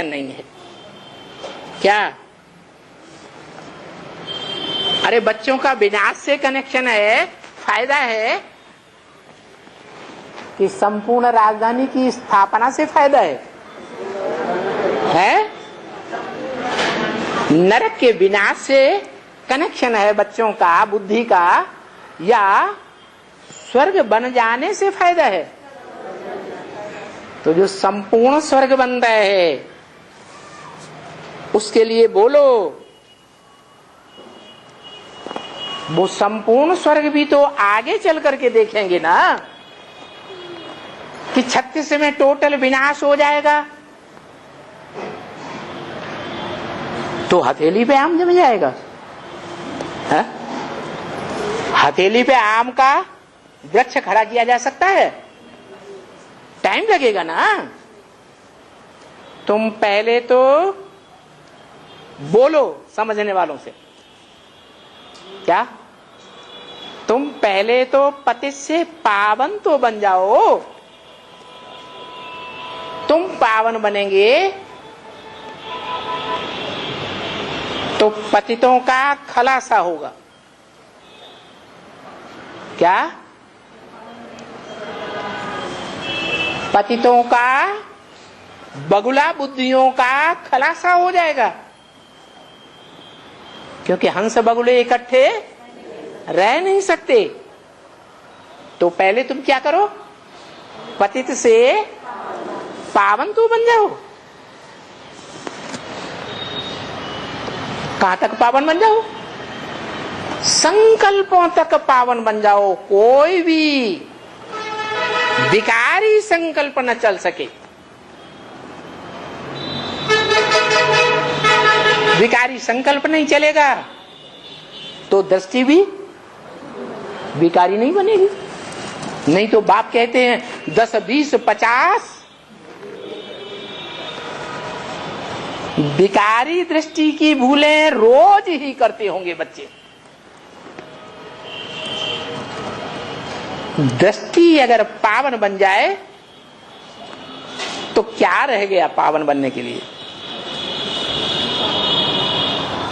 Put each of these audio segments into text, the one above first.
नहीं है क्या? अरे बच्चों का विनाश से कनेक्शन है, फायदा है कि संपूर्ण राजधानी की स्थापना से फायदा है? नरक के विनाश से कनेक्शन है बच्चों का, बुद्धि का, या स्वर्ग बन जाने से फायदा है? तो जो संपूर्ण स्वर्ग बन रहा है उसके लिए बोलो। वो संपूर्ण स्वर्ग भी तो आगे चल करके देखेंगे ना कि 36 में टोटल विनाश हो जाएगा तो हथेली पे आम जम जाएगा। है? हथेली पे आम का वृक्ष खड़ा किया जा सकता है? टाइम लगेगा ना। तुम पहले तो बोलो समझने वालों से, क्या तुम पहले तो पति से पावन तो बन जाओ। तुम पावन बनेंगे तो पतितों का खलासा होगा। क्या? पतितों का, बगुला बुद्धियों का खलासा हो जाएगा, क्योंकि हंस बगुले इकट्ठे रह नहीं सकते। तो पहले तुम क्या करो, पतित से पावन तो बन जाओ। कहां तक पावन बन जाओ? संकल्पों तक पावन बन जाओ। कोई भी विकारी संकल्प न चल सके। विकारी संकल्प नहीं चलेगा तो दृष्टि भी विकारी नहीं बनेगी। नहीं तो बाप कहते हैं 10, 20, 50 विकारी दृष्टि की भूलें रोज ही करते होंगे बच्चे। दृष्टि अगर पावन बन जाए तो क्या रह गया पावन बनने के लिए?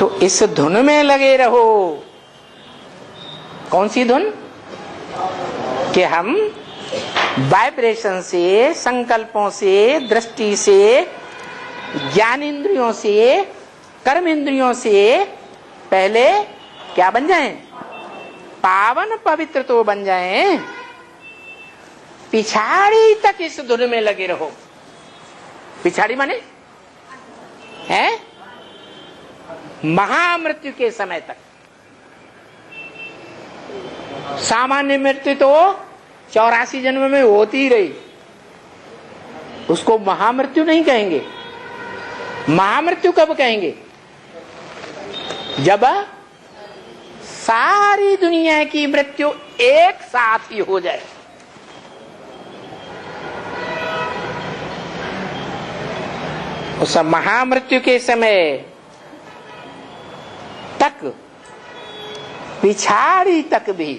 तो इस धुन में लगे रहो। कौन सी धुन? कि हम वाइब्रेशन से, संकल्पों से, दृष्टि से, ज्ञान इंद्रियों से, कर्म इंद्रियों से पहले क्या बन जाएं? पावन पवित्र तो बन जाएं। पिछाड़ी तक इस धुन में लगे रहो। पिछाड़ी माने है महामृत्यु के समय तक। सामान्य मृत्यु तो 84 जन्म में होती ही रही, उसको महामृत्यु नहीं कहेंगे। महामृत्यु कब कहेंगे? जब सारी दुनिया की मृत्यु एक साथ ही हो जाए। उस महामृत्यु के समय तक पिछाड़ी तक भी।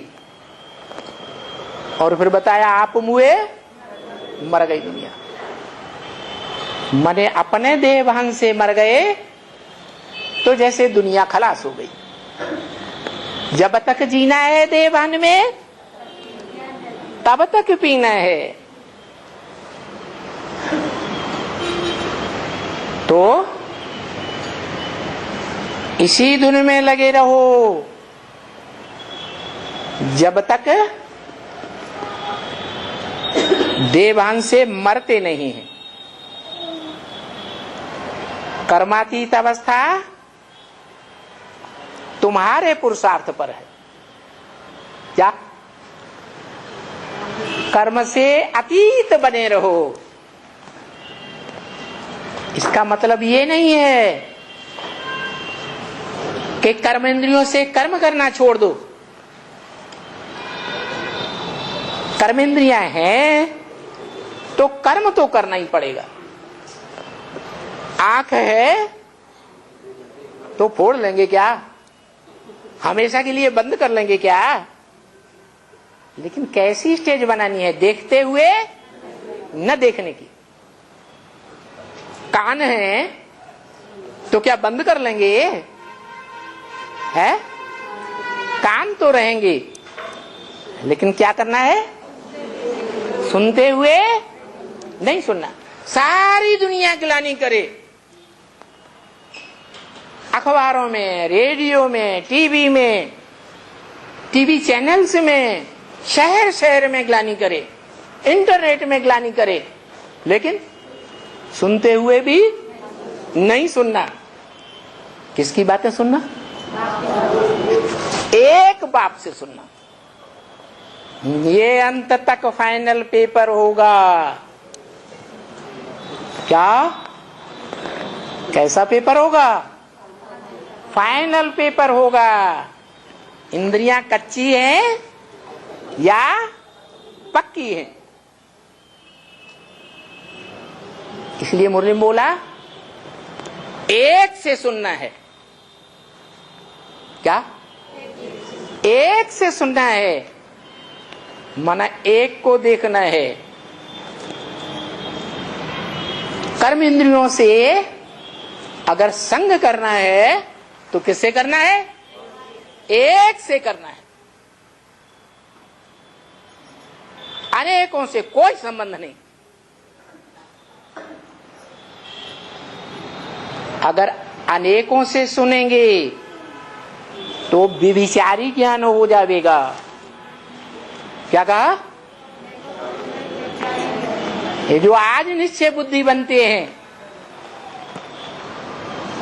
और फिर बताया आप मुए मर गई दुनिया। मने अपने देवहन से मर गए तो जैसे दुनिया खलास हो गई। जब तक जीना है देवहन में तब तक पीना है। तो इसी धुन में लगे रहो जब तक देवहन से मरते नहीं हैं। कर्मातीत अवस्था तुम्हारे पुरुषार्थ पर है। क्या? कर्म से अतीत बने रहो। इसका मतलब ये नहीं है कि कर्मेंद्रियों से कर्म करना छोड़ दो। कर्मेंद्रियां हैं तो कर्म तो करना ही पड़ेगा। आंख है तो फोड़ लेंगे क्या? हमेशा के लिए बंद कर लेंगे क्या? लेकिन कैसी स्टेज बनानी है? देखते हुए न देखने की। कान है तो क्या बंद कर लेंगे? है, कान तो रहेंगे, लेकिन क्या करना है? सुनते हुए नहीं सुनना। सारी दुनिया गिलानी करे, अखबारों में, रेडियो में, टीवी चैनल्स में, शहर शहर में गिलानी करे, इंटरनेट में गिलानी करे, लेकिन सुनते हुए भी नहीं सुनना। किसकी बातें सुनना? एक बाप से सुनना। ये अंत तक फाइनल पेपर होगा। क्या? कैसा पेपर होगा? फाइनल पेपर होगा। इंद्रियां कच्ची हैं या पक्की हैं? इसलिए मुरली में बोला एक से सुनना है। क्या? एक से सुनना है, माना एक को देखना है। कर्म इंद्रियों से अगर संग करना है तो किससे करना है? एक से करना है, अनेकों से कोई संबंध नहीं। अगर अनेकों से सुनेंगे तो विभिचारी ज्ञान हो जाएगा। क्या कहा? ये जो आज निश्चय बुद्धि बनते हैं,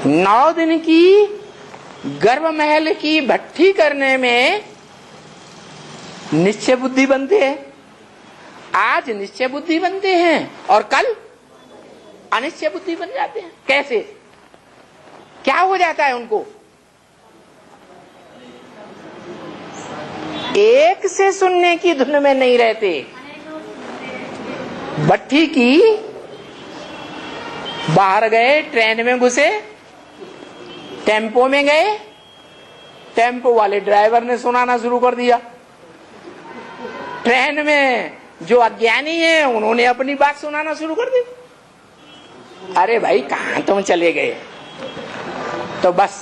9 दिन की गर्भ महल की भट्ठी करने में निश्चय बुद्धि बनते हैं। आज निश्चय बुद्धि बनते हैं और कल अनिश्चय बुद्धि बन जाते हैं। कैसे? क्या हो जाता है उनको? एक से सुनने की धुन में नहीं रहते। भट्ठी की बाहर गए, ट्रेन में घुसे, टेम्पो में गए, टेम्पो वाले ड्राइवर ने सुनाना शुरू कर दिया। ट्रेन में जो अज्ञानी है उन्होंने अपनी बात सुनाना शुरू कर दी। अरे भाई कहां तुम चले गए? तो बस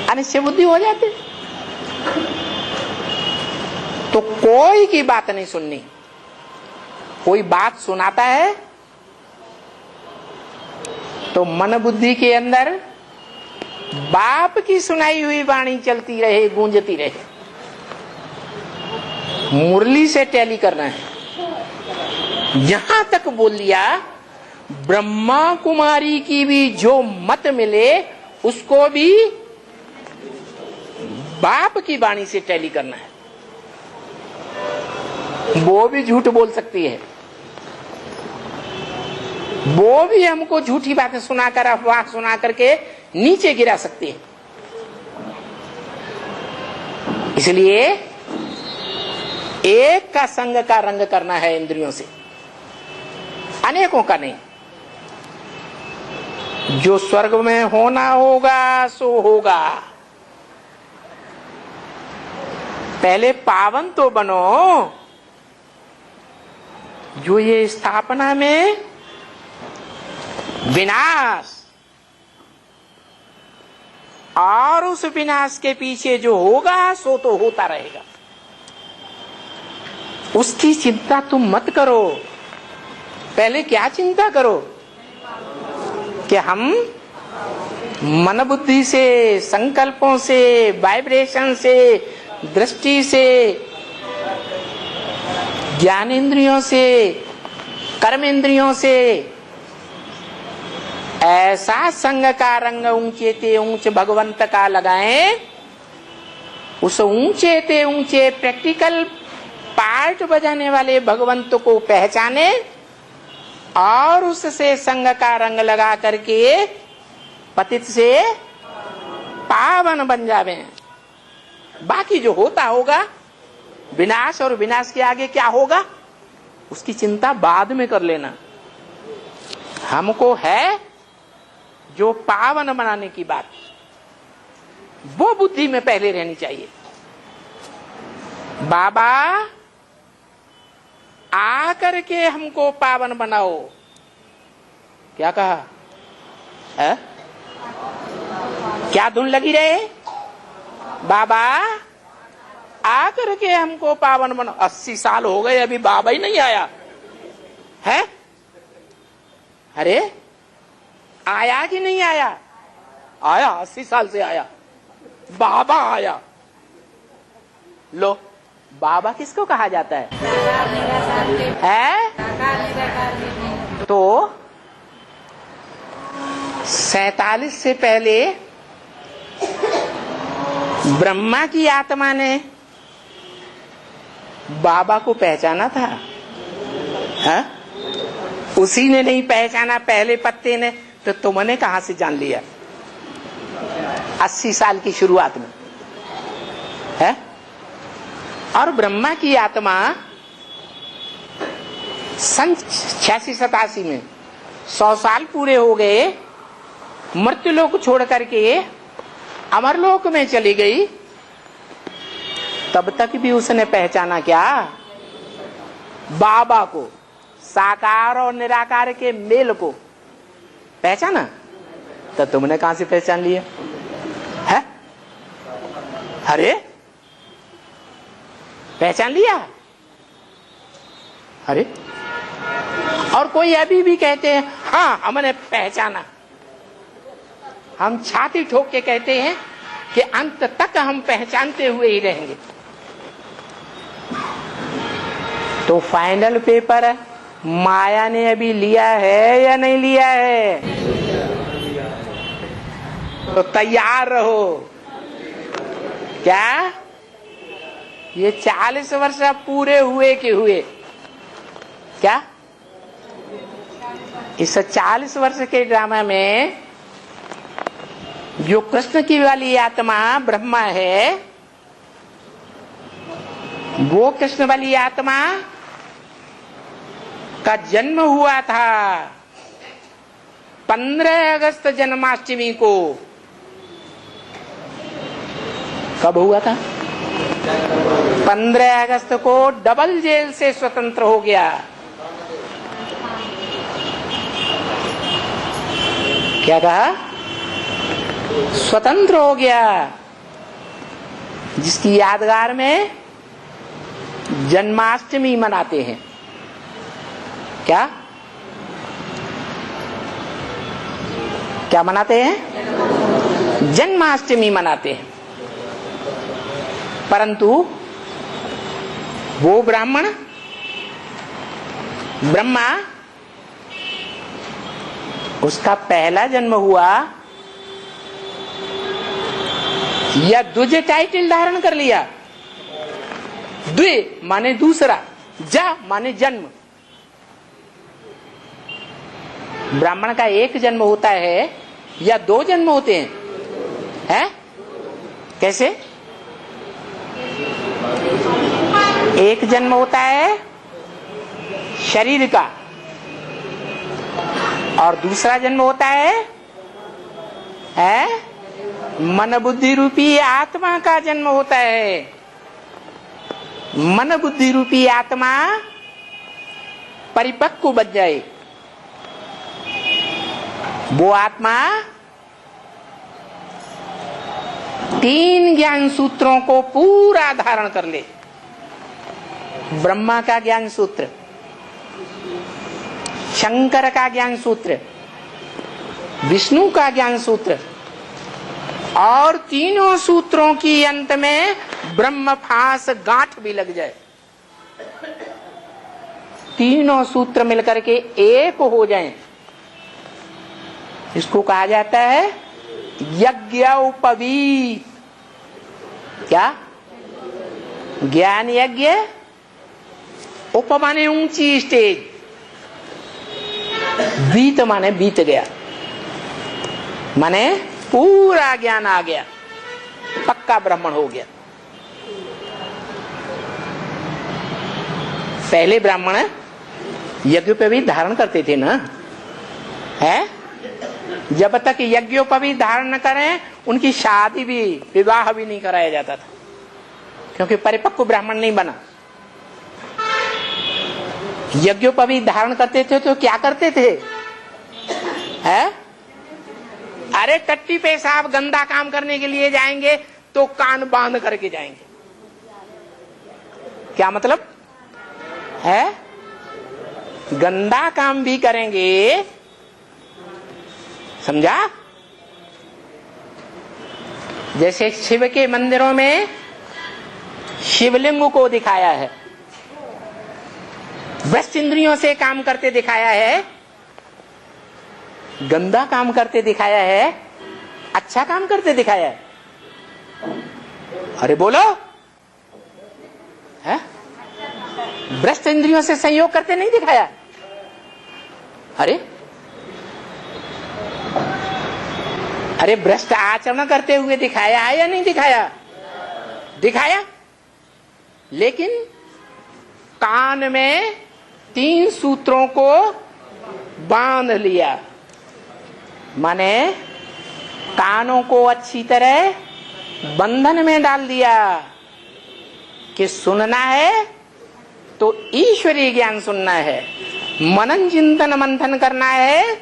अनिश्चय बुद्धि हो जाती। तो कोई की बात नहीं सुननी। कोई बात सुनाता है तो मन बुद्धि के अंदर बाप की सुनाई हुई वाणी चलती रहे, गूंजती रहे। मुरली से टैली करना है। यहां तक बोल दिया ब्रह्मा कुमारी की भी जो मत मिले उसको भी बाप की वाणी से टैली करना है। वो भी झूठ बोल सकती है, वो भी हमको झूठी बातें सुनाकर, अफवाह सुना करके नीचे गिरा सकती है। इसलिए एक का संग का रंग करना है इंद्रियों से, अनेकों का नहीं। जो स्वर्ग में होना होगा सो होगा। पहले पावन तो बनो। जो ये स्थापना में विनाश और उस विनाश के पीछे जो होगा सो तो होता रहेगा, उसकी चिंता तुम मत करो। पहले क्या चिंता करो कि हम मन बुद्धि से, संकल्पों से, वाइब्रेशन से, दृष्टि से, ज्ञान इंद्रियों से, कर्म इंद्रियों से ऐसा संग का रंग ऊंचे ते ऊंच भगवंत का लगाएं। उस ऊंचे ते ऊंचे प्रैक्टिकल पार्ट बजाने वाले भगवंत को पहचाने और उससे संग का रंग लगा करके पतित से पावन बन जावे। बाकी जो होता होगा, विनाश और विनाश के आगे क्या होगा उसकी चिंता बाद में कर लेना। हमको है जो पावन बनाने की बात, वो बुद्धि में पहले रहनी चाहिए। बाबा आकर के हमको पावन बनाओ, क्या कहा है? क्या धुन लगी रहे? बाबा आकर के हमको पावन बनो। 80 साल हो गए अभी बाबा ही नहीं आया है। अरे आया कि नहीं आया? आया, 80 साल से आया, बाबा आया। लो, बाबा किसको कहा जाता है? तो 47 से पहले ब्रह्मा की आत्मा ने बाबा को पहचाना था, है? उसी ने नहीं पहचाना पहले पत्ते ने, तो तुमने कहां से जान लिया 80 साल की शुरुआत में, है? और ब्रह्मा की आत्मा सन 86-87 में 100 साल पूरे हो गए, मृत्युलोक छोड़ करके अमरलोक में चली गई। तब तक भी उसने पहचाना क्या? बाबा को, साकार और निराकार के मेल को पहचाना। तो तुमने कहां से पहचान लिया है? अरे पहचान लिया? अरे और कोई अभी भी कहते हैं हाँ हमने पहचाना। हम छाती ठोक के कहते हैं कि अंत तक हम पहचानते हुए ही रहेंगे। तो फाइनल पेपर माया ने अभी लिया है या नहीं लिया है? तो तैयार रहो। क्या ये 40 वर्ष पूरे हुए कि हुए? क्या इस 40 वर्ष के ड्रामा में जो कृष्ण की वाली आत्मा ब्रह्मा है, वो कृष्ण वाली आत्मा का जन्म हुआ था 15 अगस्त जन्माष्टमी को। कब हुआ था? 15 अगस्त को डबल जेल से स्वतंत्र हो गया। क्या कहा? स्वतंत्र हो गया, जिसकी यादगार में जन्माष्टमी मनाते हैं। क्या क्या मनाते हैं? जन्माष्टमी मनाते हैं। परंतु वो ब्राह्मण ब्रह्मा, उसका पहला जन्म हुआ या द्विज टाइटल धारण कर लिया। द्वि माने दूसरा, जा माने जन्म। ब्राह्मण का एक जन्म होता है या 2 जन्म होते हैं? हैं? कैसे? एक जन्म होता है शरीर का और दूसरा जन्म होता है मन बुद्धि रूपी आत्मा का जन्म होता है। मन बुद्धि रूपी आत्मा परिपक्व बन जाए, वो आत्मा 3 ज्ञान सूत्रों को पूरा धारण कर ले। ब्रह्मा का ज्ञान सूत्र, शंकर का ज्ञान सूत्र, विष्णु का ज्ञान सूत्र, और तीनों सूत्रों की अंत में ब्रह्म फांस गांठ भी लग जाए। तीनों सूत्र मिलकर के एक हो जाएं, इसको कहा जाता है यज्ञोपवीत। क्या? ज्ञान यज्ञ, उप माने ऊंची स्टेज, बीत माने बीत गया, माने पूरा ज्ञान आ गया, पक्का ब्राह्मण हो गया। पहले ब्राह्मण यज्ञोपवीत धारण करते थे ना, है? जब तक यज्ञोपवीत धारण न करें उनकी शादी भी, विवाह भी नहीं कराया जाता था, क्योंकि परिपक्व ब्राह्मण नहीं बना। यज्ञोपवीत धारण करते थे तो क्या करते थे? है? अरे टट्टी पेशाब गंदा काम करने के लिए जाएंगे तो कान बांध करके जाएंगे। क्या मतलब है? गंदा काम भी करेंगे, समझा? जैसे शिव के मंदिरों में शिवलिंग को दिखाया है, भ्रष्ट इंद्रियों से काम करते दिखाया है, गंदा काम करते दिखाया है, अच्छा काम करते दिखाया है। अरे बोलो, है? भ्रष्ट इंद्रियों से संयोग करते नहीं दिखाया? अरे भ्रष्ट आचरण करते हुए दिखाया है या नहीं दिखाया? दिखाया। लेकिन कान में 3 सूत्रों को बांध लिया, माने कानों को अच्छी तरह बंधन में डाल दिया कि सुनना है तो ईश्वरीय ज्ञान सुनना है, मनन चिंतन मंथन करना है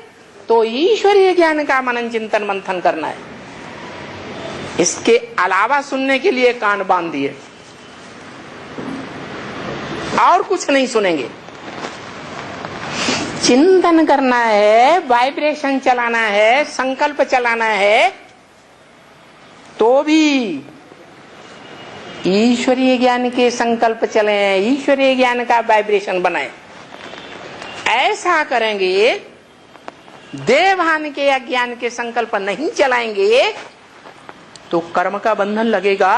तो ईश्वरीय ज्ञान का मनन चिंतन मंथन करना है। इसके अलावा सुनने के लिए कान बांध दिए और कुछ नहीं सुनेंगे। चिंतन करना है, वाइब्रेशन चलाना है, संकल्प चलाना है तो भी ईश्वरीय ज्ञान के संकल्प चले, ईश्वरीय ज्ञान का वाइब्रेशन बनाए। ऐसा करेंगे, देवभान के अज्ञान के संकल्प नहीं चलाएंगे तो कर्म का बंधन लगेगा।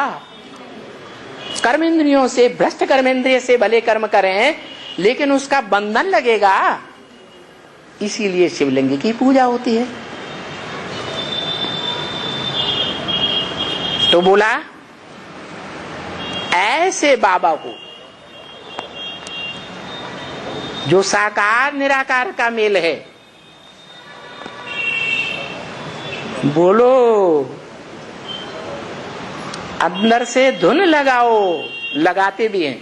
कर्मेंद्रियों से, भ्रष्ट कर्मेंद्रिय से भले कर्म करें लेकिन उसका बंधन लगेगा। इसीलिए शिवलिंग की पूजा होती है। तो बोला ऐसे बाबा को जो साकार निराकार का मेल है, बोलो अंदर से धुन लगाओ, लगाते भी हैं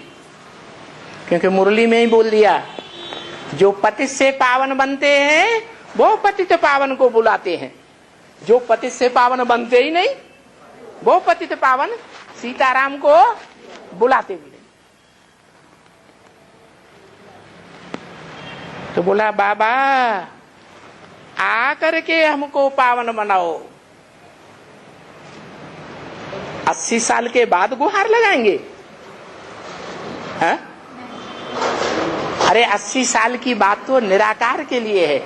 क्योंकि मुरली में ही बोल दिया, जो पतित से पावन बनते हैं वो पतित पावन को बुलाते हैं, जो पतित से पावन बनते ही नहीं वो पतित पावन सीताराम को बुलाते भी नहीं। तो बोला बाबा आकर के हमको पावन बनाओ। 80 साल के बाद गुहार लगाएंगे? है? अरे 80 साल की बात तो निराकार के लिए है,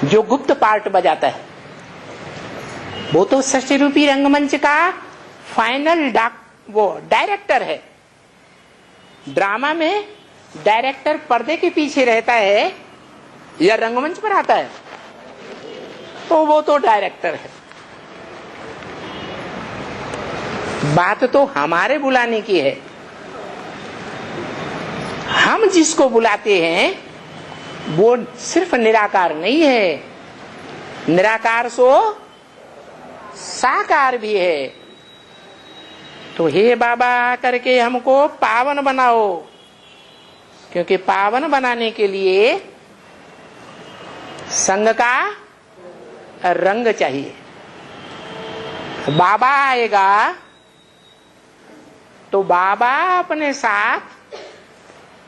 जो गुप्त पार्ट बजाता है। वो तो सृष्टि रूपी रंगमंच का फाइनल वो डायरेक्टर है। ड्रामा में डायरेक्टर पर्दे के पीछे रहता है या रंगमंच पर आता है? तो वो तो डायरेक्टर है। बात तो हमारे बुलाने की है। हम जिसको बुलाते हैं वो सिर्फ निराकार नहीं है, निराकार सो साकार भी है। तो हे बाबा करके हमको पावन बनाओ, क्योंकि पावन बनाने के लिए संग का रंग चाहिए। बाबा आएगा तो बाबा अपने साथ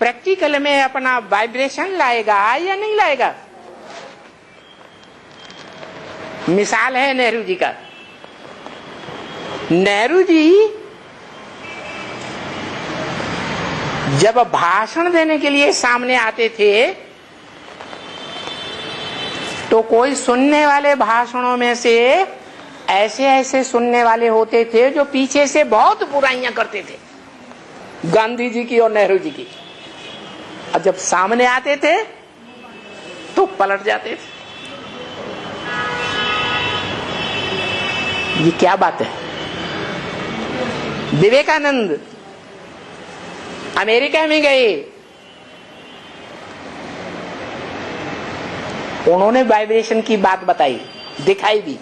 प्रैक्टिकल में अपना वाइब्रेशन लाएगा या नहीं लाएगा? मिसाल है नेहरू जी का। नेहरू जी जब भाषण देने के लिए सामने आते थे तो कोई सुनने वाले भाषणों में से ऐसे ऐसे सुनने वाले होते थे जो पीछे से बहुत बुराइयां करते थे, गांधी जी की और नेहरू जी की। और जब सामने आते थे तो पलट जाते थे। ये क्या बात है? विवेकानंद अमेरिका में गए, उन्होंने वाइब्रेशन की बात बताई, दिखाई भी,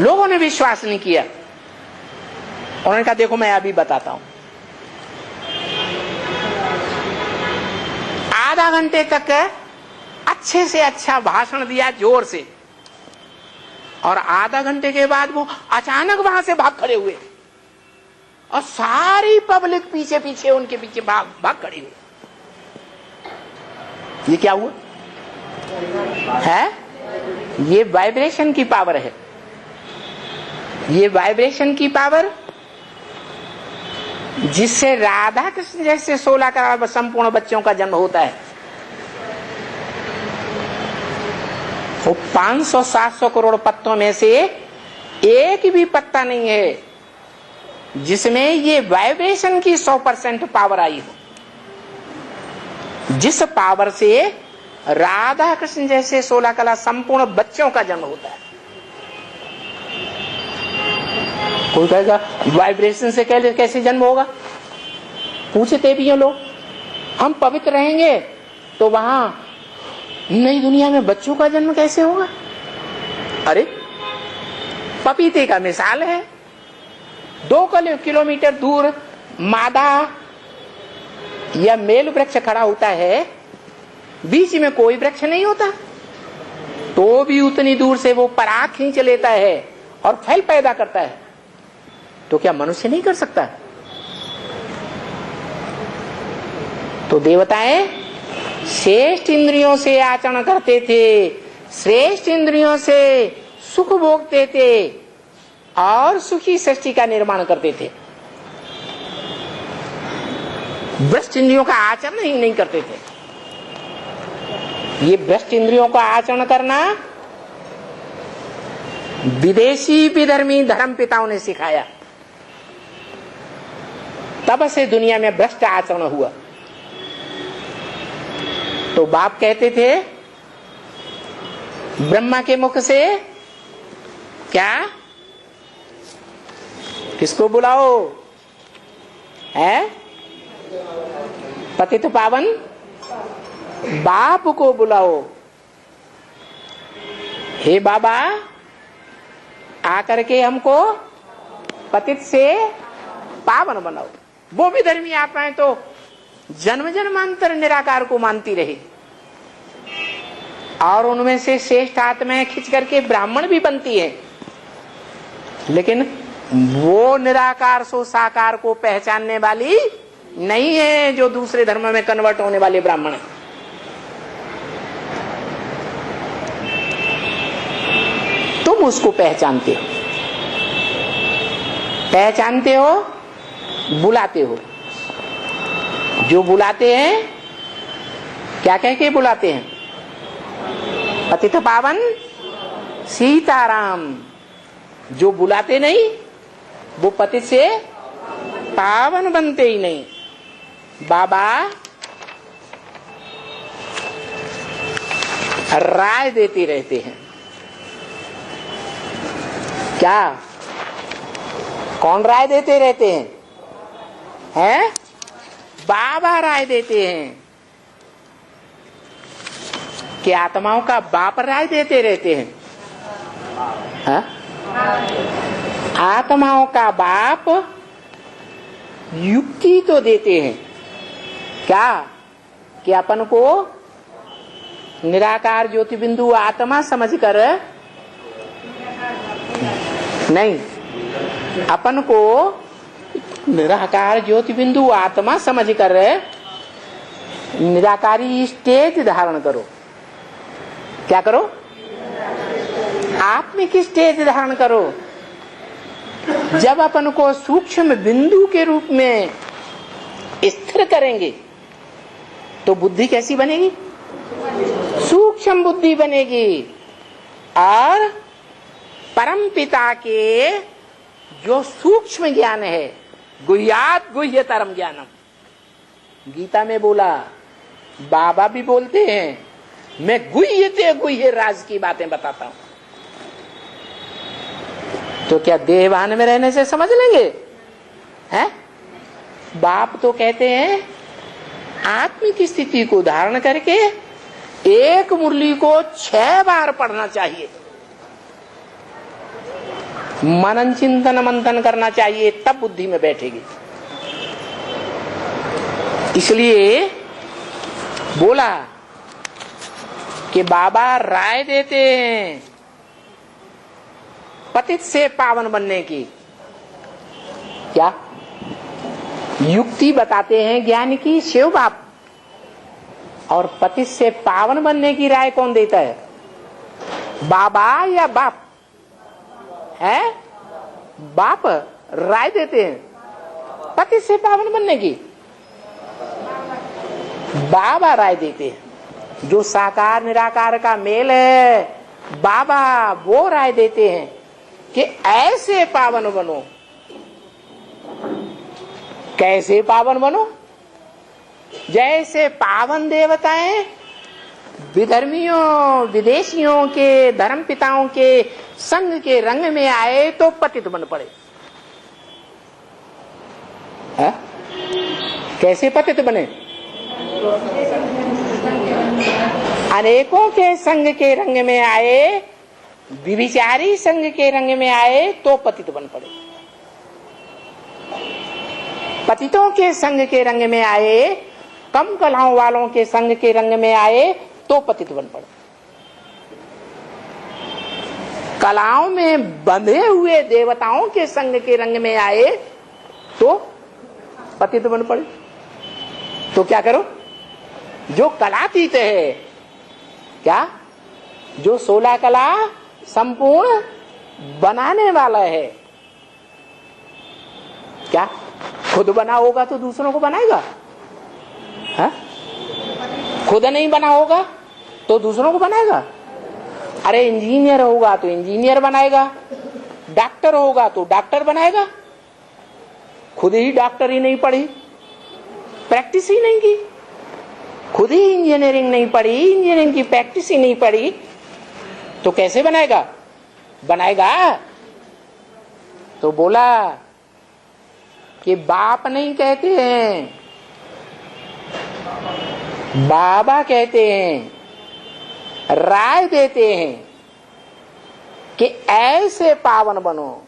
लोगों ने विश्वास नहीं किया। उन्होंने कहा देखो मैं अभी बताता हूं। आधा घंटे तक अच्छे से अच्छा भाषण दिया जोर से, और आधा घंटे के बाद वो अचानक वहां से भाग खड़े हुए और सारी पब्लिक पीछे पीछे उनके पीछे भाग खड़ी हुई। ये क्या हुआ है? ये वाइब्रेशन की पावर है। ये वाइब्रेशन की पावर जिससे राधा कृष्ण जैसे 16 करोड़ संपूर्ण बच्चों का जन्म होता है। वो 500-700 करोड़ पत्तों में से एक भी पत्ता नहीं है जिसमें ये वाइब्रेशन की 100% पावर आई हो, जिस पावर से राधा कृष्ण जैसे 16 कला संपूर्ण बच्चों का जन्म होता है। कोई कहेगा वाइब्रेशन से कैसे जन्म होगा? पूछते भी हैं लोग, हम पवित्र रहेंगे तो वहां नई दुनिया में बच्चों का जन्म कैसे होगा? अरे पपीते का मिसाल है, 2 किलोमीटर दूर मादा या मेल वृक्ष खड़ा होता है, बीच में कोई वृक्ष नहीं होता, तो भी उतनी दूर से वो पराग खींच लेता है और फल पैदा करता है। तो क्या मनुष्य नहीं कर सकता? तो देवताएं श्रेष्ठ इंद्रियों से आचरण करते थे, श्रेष्ठ इंद्रियों से सुख भोगते थे और सुखी सृष्टि का निर्माण करते थे। भ्रष्ट इंद्रियों का आचरण ही नहीं करते थे। ये भ्रष्ट इंद्रियों का आचरण करना विदेशी विधर्मी धर्म पिताओं ने सिखाया, तब से दुनिया में भ्रष्ट आचरण हुआ। तो बाप कहते थे ब्रह्मा के मुख से, क्या किसको बुलाओ है? पतित पावन बाप को बुलाओ। हे बाबा, आकर के हमको पतित से पावन बनाओ। वो भी धर्मी आत्माएं तो जन्म जन्मांतर निराकार को मानती रही, और उनमें से श्रेष्ठ आत्माएं खिंच करके ब्राह्मण भी बनती है, लेकिन वो निराकार सो साकार को पहचानने वाली नहीं है जो दूसरे धर्म में कन्वर्ट होने वाले ब्राह्मण हैं। तुम उसको पहचानते हो, पहचानते हो, बुलाते हो। जो बुलाते हैं क्या कह के बुलाते हैं? पतित पावन सीताराम। जो बुलाते नहीं वो पतित से पावन बनते ही नहीं। बाबा राय देते रहते हैं। क्या? कौन राय देते रहते हैं? हैं? बाबा राय देते हैं कि आत्माओं का बाप राय देते रहते हैं। हा? आत्माओं का बाप युक्ति तो देते हैं, क्या कि अपन को निराकार ज्योति बिंदु आत्मा समझकर, नहीं, अपन को निराकार ज्योति बिंदु आत्मा समझकर निराकारी स्टेज धारण करो। क्या करो? आत्मिक स्टेज धारण करो। जब अपन को सूक्ष्म बिंदु के रूप में स्थिर करेंगे तो बुद्धि कैसी बनेगी? सूक्ष्म बुद्धि बनेगी। और परम पिता के जो सूक्ष्म ज्ञान है, गुह्यात गुह्यतरम ज्ञानम, गीता में बोला, बाबा भी बोलते हैं, मैं गुह्यते गुह्य राज की बातें बताता हूं। तो क्या देहवान में रहने से समझ लेंगे? हैं? बाप तो कहते हैं आत्मिक स्थिति को धारण करके एक मुरली को 6 बार पढ़ना चाहिए, मनन चिंतन मंथन करना चाहिए, तब बुद्धि में बैठेगी। इसलिए बोला कि बाबा राय देते हैं पतित से पावन बनने की। क्या युक्ति बताते हैं ज्ञान की शिव बाप, और पतित से पावन बनने की राय कौन देता है? बाबा या बाप है? बाप राय देते हैं पतित से पावन बनने की, बाबा राय देते हैं। जो साकार निराकार का मेल है, बाबा वो राय देते हैं कि ऐसे पावन बनो। कैसे पावन बनो? जैसे पावन देवताएं विधर्मियों विदेशियों के धर्म पिताओं के संग के रंग में आए तो पतित बन पड़े। है? कैसे पतित बने? अनेकों के संग के रंग में आए, विभिचारी संग के रंग में आए तो पतित बन पड़े। पतितों के संग के रंग में आए, कम कलाओं वालों के संग के रंग में आए तो पतित बन पड़े। कलाओं में बंधे हुए देवताओं के संग के रंग में आए तो पतित बन पड़े। तो क्या करो? जो कलातीत है, क्या जो 16 कला संपूर्ण बनाने वाला है, क्या खुद बना होगा तो दूसरों को बनाएगा? है? खुद नहीं बना होगा तो दूसरों को बनाएगा? अरे इंजीनियर होगा तो इंजीनियर बनाएगा, डॉक्टर होगा तो डॉक्टर बनाएगा। खुद ही डॉक्टरी नहीं पढ़ी, प्रैक्टिस ही नहीं की, खुद ही इंजीनियरिंग नहीं पढ़ी, इंजीनियरिंग की प्रैक्टिस ही नहीं पढ़ी, तो कैसे बनाएगा? बनाएगा। तो बोला कि बाप नहीं कहते हैं, बाबा कहते हैं, राय देते हैं कि ऐसे पावन बनो।